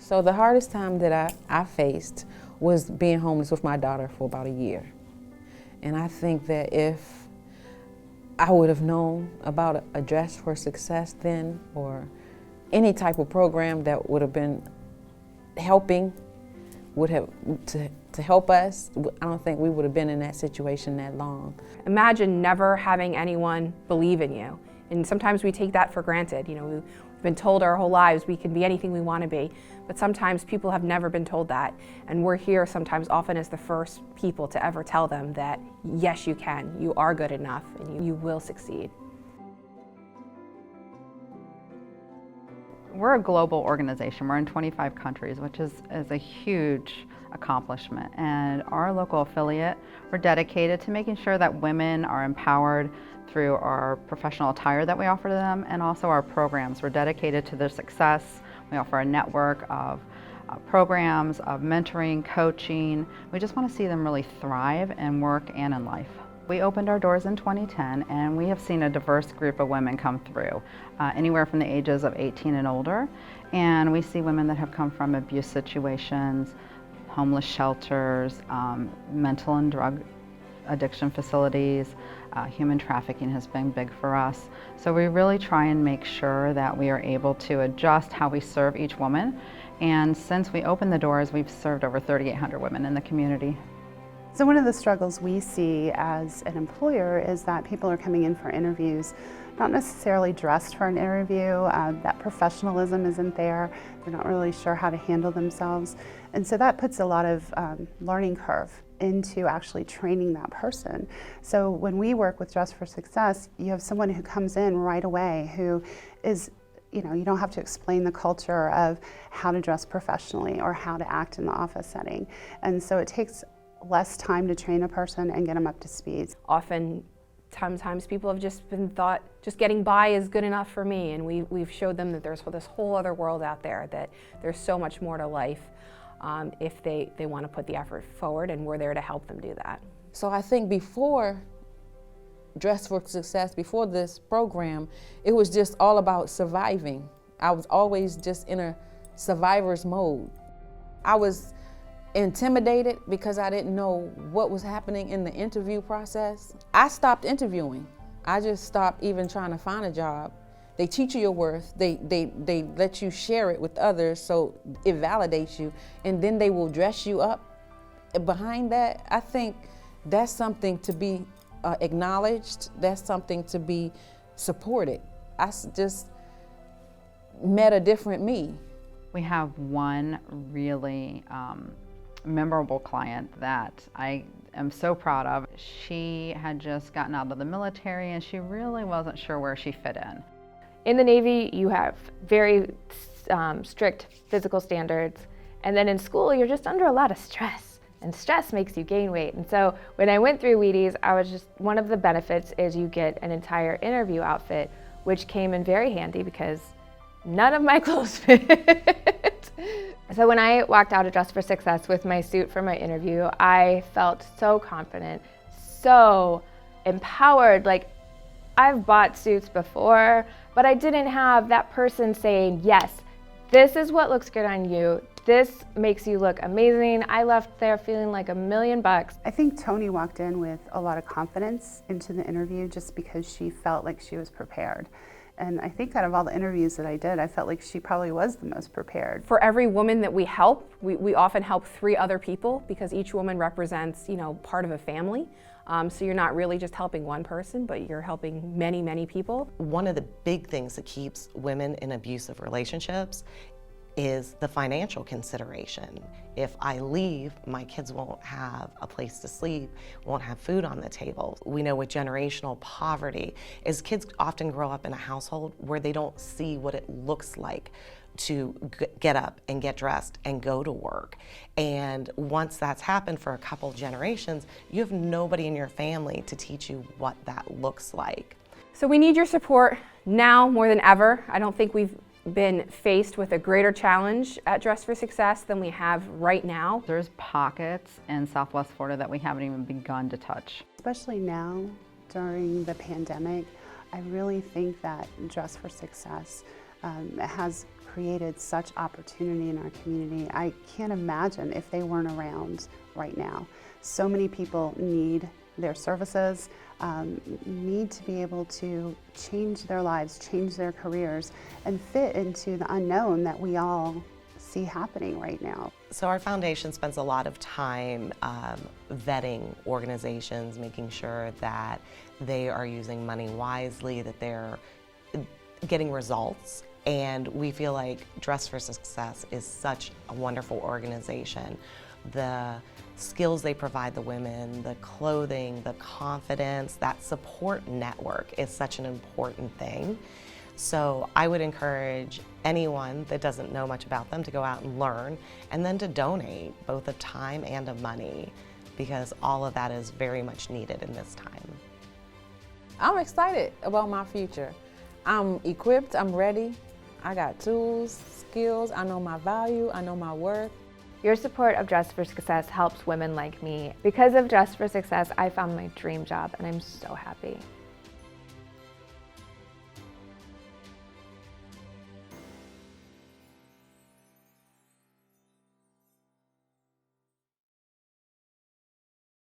So the hardest time that I faced was being homeless with my daughter for about a year. And I think that if I would have known about a Dress for Success then, or any type of program that would have been helping, to help us, I don't think we would have been in that situation that long. Imagine never having anyone believe in you. And sometimes we take that for granted. You know, we've been told our whole lives we can be anything we want to be, but sometimes people have never been told that. And we're here sometimes often as the first people to ever tell them that, yes, you can, you are good enough, and you will succeed. We're a global organization. We're in 25 countries, which is a huge accomplishment. And our local affiliate, we're dedicated to making sure that women are empowered through our professional attire that we offer to them, and also our programs. We're dedicated to their success. We offer a network of programs, of mentoring, coaching. We just want to see them really thrive in work and in life. We opened our doors in 2010, and we have seen a diverse group of women come through, anywhere from the ages of 18 and older. And we see women that have come from abuse situations, homeless shelters, mental and drug addiction facilities. Human trafficking has been big for us. So we really try and make sure that we are able to adjust how we serve each woman. And since we opened the doors, we've served over 3,800 women in the community. So one of the struggles we see as an employer is that people are coming in for interviews, not necessarily dressed for an interview. That professionalism isn't there. They're not really sure how to handle themselves. And so that puts a lot of learning curve into actually training that person. So when we work with Dress for Success, you have someone who comes in right away who is, you don't have to explain the culture of how to dress professionally or how to act in the office setting. And so it takes less time to train a person and get them up to speed. Often, sometimes people have just been thought, just getting by is good enough for me, and we've showed them that there's this whole other world out there, that there's so much more to life if they want to put the effort forward, and we're there to help them do that. So I think before Dress for Success, before this program, it was just all about surviving. I was always just in a survivor's mode. I was intimidated because I didn't know what was happening in the interview process. I stopped interviewing. I just stopped even trying to find a job. They teach you your worth. They let you share it with others, so it validates you, and then they will dress you up. Behind that, I think that's something to be acknowledged. That's something to be supported. I just met a different me. We have one really memorable client that I am so proud of. She had just gotten out of the military, and she really wasn't sure where she fit in. In the Navy, you have very strict physical standards, and then in school, you're just under a lot of stress, and stress makes you gain weight. And so when I went through Wheaties, one of the benefits is you get an entire interview outfit, which came in very handy because none of my clothes fit. So when I walked out of Dress for Success with my suit for my interview, I felt so confident, so empowered. Like, I've bought suits before, but I didn't have that person saying, yes, this is what looks good on you. This makes you look amazing. I left there feeling like $1,000,000. I think Tony walked in with a lot of confidence into the interview just because she felt like she was prepared. And I think out of all the interviews that I did, I felt like she probably was the most prepared. For every woman that we help, we often help 3 other people, because each woman represents, part of a family. So you're not really just helping one person, but you're helping many, many people. One of the big things that keeps women in abusive relationships is the financial consideration. If I leave, my kids won't have a place to sleep, won't have food on the table. We know with generational poverty is kids often grow up in a household where they don't see what it looks like to get up and get dressed and go to work. And once that's happened for a couple generations, you have nobody in your family to teach you what that looks like. So we need your support now more than ever. I don't think we've been faced with a greater challenge at Dress for Success than we have right now. There's pockets in Southwest Florida that we haven't even begun to touch. Especially now, during the pandemic, I really think that Dress for Success has created such opportunity in our community. I can't imagine if they weren't around right now. So many people need their services, need to be able to change their lives, change their careers, and fit into the unknown that we all see happening right now. So our foundation spends a lot of time vetting organizations, making sure that they are using money wisely, that they're getting results. And we feel like Dress for Success is such a wonderful organization. The skills they provide the women, the clothing, the confidence, that support network is such an important thing. So I would encourage anyone that doesn't know much about them to go out and learn, and then to donate both of time and of money, because all of that is very much needed in this time. I'm excited about my future. I'm equipped, I'm ready. I got tools, skills, I know my value, I know my worth. Your support of Dress for Success helps women like me. Because of Dress for Success, I found my dream job and I'm so happy.